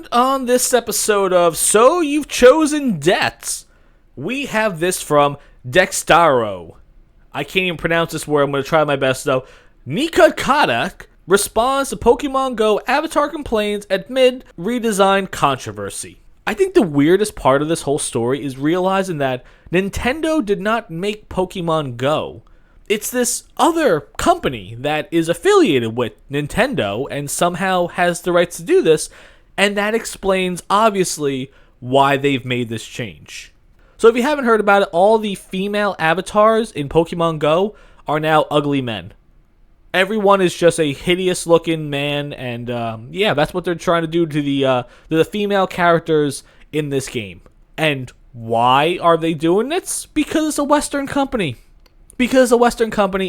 And on this episode of So You've Chosen Deaths, we have this from Dextaro. I can't even pronounce this word, I'm going to try my best though. Nika Kadak responds to Pokemon Go avatar complaints amid redesign controversy. I think the weirdest part of this whole story is realizing that Nintendo did not make Pokemon Go. It's this other company that is affiliated with Nintendo and somehow has the rights to do this, and that explains, obviously, why they've made this change. So if you haven't heard about it, all the female avatars in Pokemon Go are now ugly men. Everyone is just a hideous-looking man, and that's what they're trying to do to the female characters in this game. And why are they doing this? Because it's a Western company.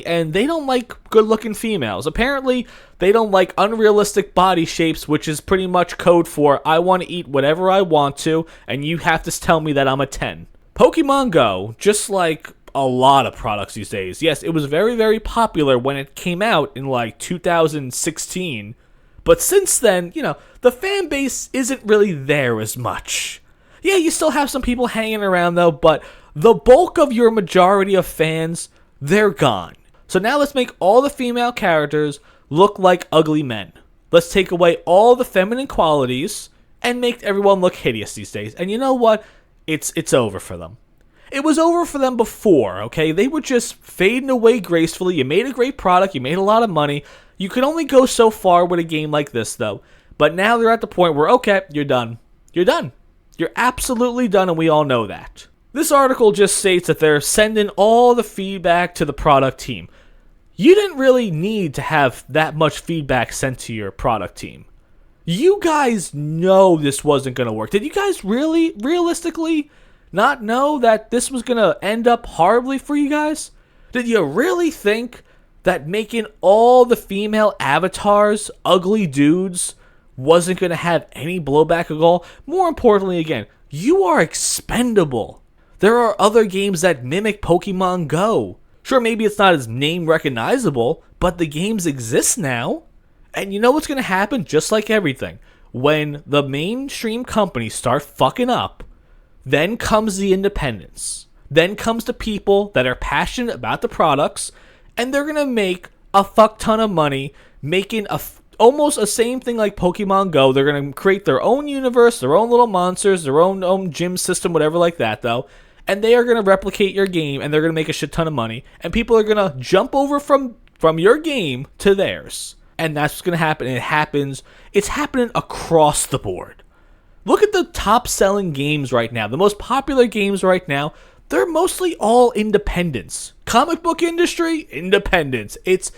And they don't like good-looking females. Apparently, they don't like unrealistic body shapes, which is pretty much code for, I want to eat whatever I want to, and you have to tell me that I'm a 10. Pokemon Go, just like a lot of products these days, yes, it was very, very popular when it came out in, 2016, but since then, the fan base isn't really there as much. Yeah, you still have some people hanging around, though, but the bulk of your majority of fans, they're gone. So now let's make all the female characters look like ugly men. Let's take away all the feminine qualities and make everyone look hideous these days. And you know what? It's over for them. It was over for them before, okay? They were just fading away gracefully. You made a great product. You made a lot of money. You could only go so far with a game like this, though. But now they're at the point where, okay, you're done. You're done. You're absolutely done, and we all know that. This article just states that they're sending all the feedback to the product team. You didn't really need to have that much feedback sent to your product team. You guys know this wasn't going to work. Did you guys really, realistically, not know that this was going to end up horribly for you guys? Did you really think that making all the female avatars ugly dudes wasn't going to have any blowback at all? More importantly, again, you are expendable. There are other games that mimic Pokemon Go. Sure, maybe it's not as name recognizable, but the games exist now. And you know what's going to happen? Just like everything. When the mainstream companies start fucking up, then comes the independents. Then comes the people that are passionate about the products, and they're going to make a fuck ton of money making almost the same thing like Pokemon Go. They're going to create their own universe, their own little monsters, their own gym system, whatever like that, though. And they are going to replicate your game, and they're going to make a shit ton of money. And people are going to jump over from your game to theirs. And that's what's going to happen. And it's happening across the board. Look at the top-selling games right now. The most popular games right now, they're mostly all independents. Comic book industry, independents. It's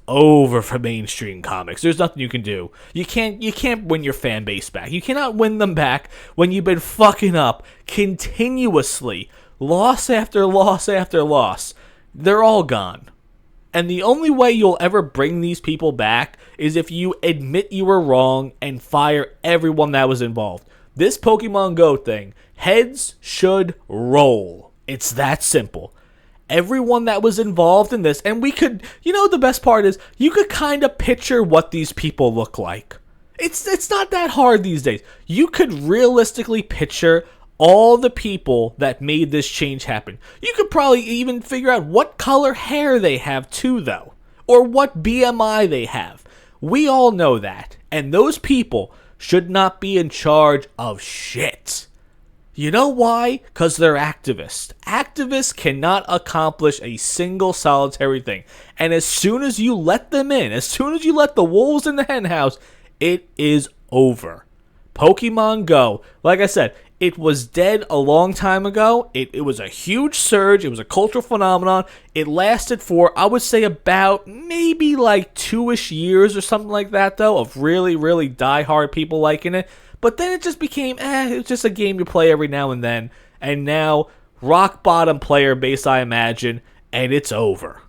over for mainstream comics. There's nothing you can do. You can't win your fan base back. You cannot win them back when you've been fucking up continuously. Loss after loss after loss. They're all gone. And the only way you'll ever bring these people back is if you admit you were wrong and fire everyone that was involved. This Pokemon Go thing, heads should roll. It's that simple. Everyone that was involved in this, and we could, the best part is, you could kind of picture what these people look like. It's not that hard these days. You could realistically picture all the people that made this change happen. You could probably even figure out what color hair they have too, though. Or what BMI they have. We all know that. And those people should not be in charge of shit. You know why? Because they're activists. Activists cannot accomplish a single solitary thing. And as soon as you let them in, as soon as you let the wolves in the henhouse, it is over. Pokemon Go, like I said, it was dead a long time ago. It was a huge surge. It was a cultural phenomenon. It lasted for, I would say, about maybe 2-ish years or something like that, though, of really, really diehard people liking it. But then it just became, it's just a game you play every now and then. And now, rock bottom player base, I imagine, and it's over.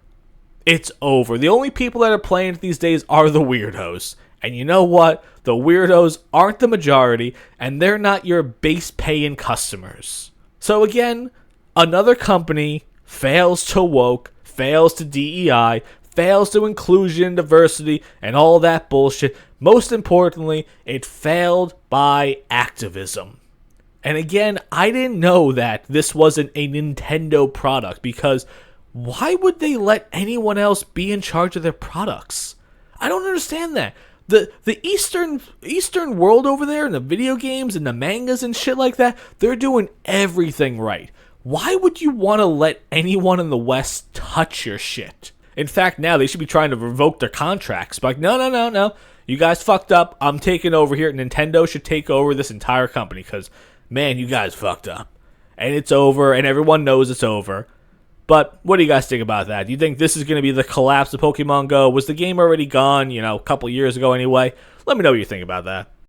It's over. The only people that are playing it these days are the weirdos. And you know what? The weirdos aren't the majority, and they're not your base paying customers. So again, another company fails to woke, fails to DEI, fails to inclusion, diversity, and all that bullshit. Most importantly, it failed by activism. And again, I didn't know that this wasn't a Nintendo product, because why would they let anyone else be in charge of their products? I don't understand that. The Eastern world over there, and the video games and the mangas and shit like that, they're doing everything right. Why would you want to let anyone in the West touch your shit? In fact, now they should be trying to revoke their contracts. But like, no. You guys fucked up. I'm taking over here. Nintendo should take over this entire company because, man, you guys fucked up. And it's over, and everyone knows it's over. But what do you guys think about that? Do you think this is going to be the collapse of Pokemon Go? Was the game already gone, a couple years ago anyway? Let me know what you think about that.